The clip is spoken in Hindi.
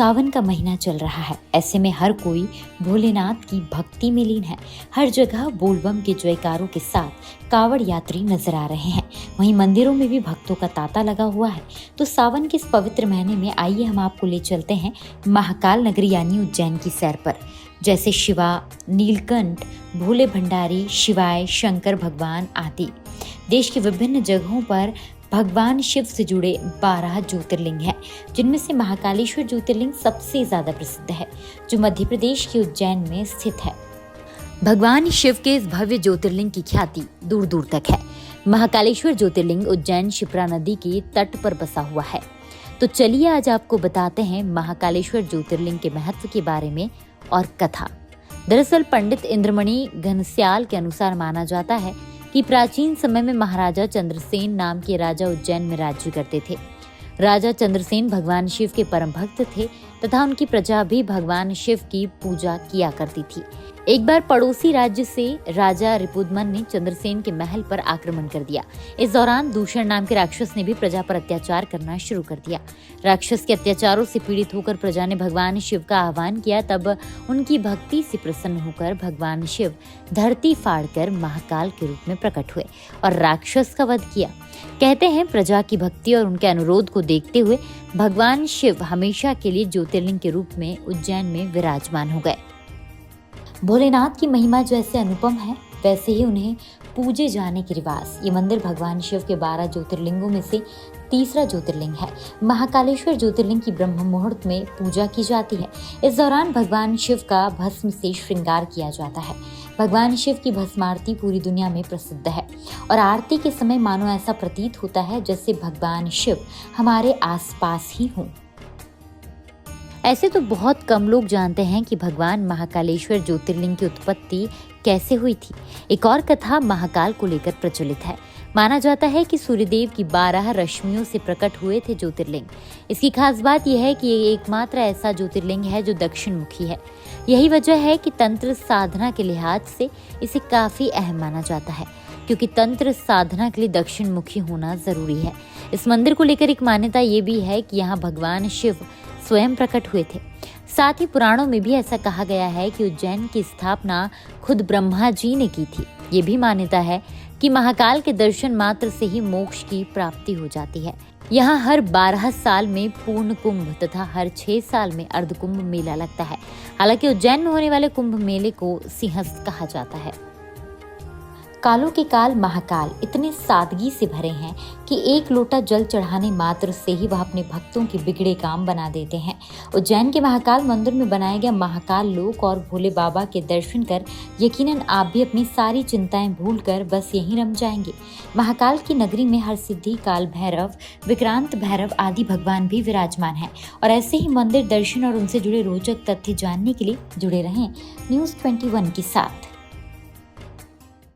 सावन का महीना चल रहा है। ऐसे में हर कोई भोलेनाथ की भक्ति में लीन है। हर जगह बोलबम के जयकारों के साथ कावड़ यात्री नजर आ रहे हैं। वहीं मंदिरों में भी भक्तों का तांता लगा हुआ है। तो सावन के इस पवित्र महीने में आइए हम आपको ले चलते हैं महाकाल नगरी यानी उज्जैन की सैर पर। जैसे शिवा, नीलकंठ, भोले भंडारी, शिवाय, शंकर भगवान आदि देश के विभिन्न जगहों पर भगवान शिव से जुड़े 12 ज्योतिर्लिंग हैं, जिनमें से महाकालेश्वर ज्योतिर्लिंग सबसे ज्यादा प्रसिद्ध है, जो मध्य प्रदेश के उज्जैन में स्थित है। भगवान शिव के इस भव्य ज्योतिर्लिंग की ख्याति दूर दूर तक है। महाकालेश्वर ज्योतिर्लिंग उज्जैन शिप्रा नदी के तट पर बसा हुआ है। तो चलिए आज आपको बताते हैं महाकालेश्वर ज्योतिर्लिंग के महत्व के बारे में और कथा। दरअसल पंडित इंद्रमणि घनश्याल के अनुसार माना जाता है कि प्राचीन समय में महाराजा चंद्रसेन नाम के राजा उज्जैन में राज्य करते थे। राजा चंद्रसेन भगवान शिव के परम भक्त थे तथा उनकी प्रजा भी भगवान शिव की पूजा किया करती थी। एक बार पड़ोसी राज्य से राजा रिपुदमन ने चंद्रसेन के महल पर आक्रमण कर दिया। इस दौरान दूषण नाम के राक्षस ने भी प्रजा पर अत्याचार करना शुरू कर दिया। राक्षस के अत्याचारों से पीड़ित होकर प्रजा ने भगवान शिव का आह्वान किया। तब उनकी भक्ति से प्रसन्न होकर भगवान शिव धरती फाड़कर महाकाल के रूप में प्रकट हुए और राक्षस का वध किया। कहते हैं प्रजा की भक्ति और उनके अनुरोध को देखते हुए भगवान शिव हमेशा के लिए ज्योतिर्लिंग के रूप में उज्जैन में विराजमान हो गए। भोलेनाथ की महिमा जैसे अनुपम है, वैसे ही उन्हें पूजे जाने के रिवाज। ये मंदिर भगवान शिव के 12 ज्योतिर्लिंगों में से तीसरा ज्योतिर्लिंग है। महाकालेश्वर ज्योतिर्लिंग की ब्रह्म मुहूर्त में पूजा की जाती है। इस दौरान भगवान शिव का भस्म से श्रृंगार किया जाता है। भगवान शिव की भस्मारती पूरी दुनिया में प्रसिद्ध है और आरती के समय मानो ऐसा प्रतीत होता है जैसे भगवान शिव हमारे आसपास ही हों। ऐसे तो बहुत कम लोग जानते हैं कि भगवान महाकालेश्वर ज्योतिर्लिंग की उत्पत्ति कैसे हुई थी। एक और कथा महाकाल को लेकर प्रचलित है। माना जाता है कि सूर्यदेव की 12 रश्मियों से प्रकट हुए थे ज्योतिर्लिंग। इसकी खास बात यह है कि ये एकमात्र ऐसा ज्योतिर्लिंग है जो दक्षिण मुखी है। यही वजह है कि तंत्र साधना के लिहाज से इसे काफी अहम माना जाता है, क्योंकि तंत्र साधना के लिए दक्षिण मुखी होना जरूरी है। इस मंदिर को लेकर एक मान्यता ये भी है कि यहाँ भगवान शिव स्वयं प्रकट हुए थे। साथ ही पुराणों में भी ऐसा कहा गया है कि उज्जैन की स्थापना खुद ब्रह्मा जी ने की थी। ये भी मान्यता है कि महाकाल के दर्शन मात्र से ही मोक्ष की प्राप्ति हो जाती है। यहाँ हर 12 साल में पूर्ण कुंभ तथा हर 6 साल में अर्ध कुंभ मेला लगता है। हालांकि उज्जैन में होने वाले कुंभ मेले को सिंहस्थ कहा जाता है। कालों के काल महाकाल इतने सादगी से भरे हैं कि एक लोटा जल चढ़ाने मात्र से ही वह अपने भक्तों के बिगड़े काम बना देते हैं। उज्जैन के महाकाल मंदिर में बनाया गया महाकाल लोक और भोले बाबा के दर्शन कर यकीनन आप भी अपनी सारी चिंताएं भूलकर बस यहीं रम जाएंगे। महाकाल की नगरी में हरसिद्धि, काल भैरव, विक्रांत भैरव आदि भगवान भी विराजमान हैं और ऐसे ही मंदिर दर्शन और उनसे जुड़े रोचक तथ्य जानने के लिए जुड़े रहें न्यूज़ 21 के साथ।